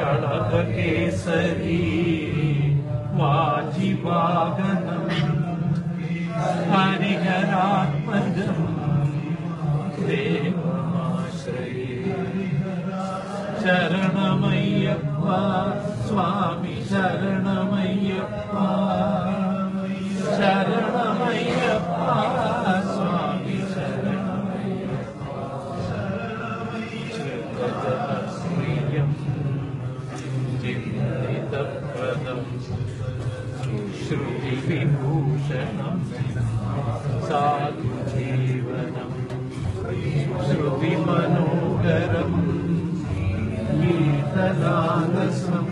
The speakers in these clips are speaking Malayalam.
കളഭകേസരി വാജിവാഗനം ഹരിഹരാത്മജം ദേവമാശ്രയേ ശരണമയ്യപ്പ സ്വാമി ശരണമയ്യപ്പ ശരണമയ്യപ്പ സ്വാമി ശരണമയ്യപ്പ ശ്രീയം ചിന്തിതപ്രദം ശ്രുതിവിഭൂഷണം സാധുജീവനം ശ്രുതിമനോഹരം ഗീതനാദസം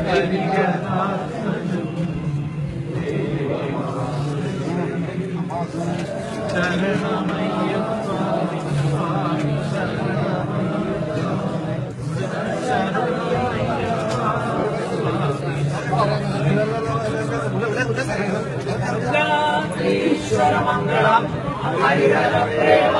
ഹരിഹരാത്മജം ശരണമയ്യപ്പ സ്വാമി ഈശ്വരമംഗളം ഹരിഹര പ്രേമ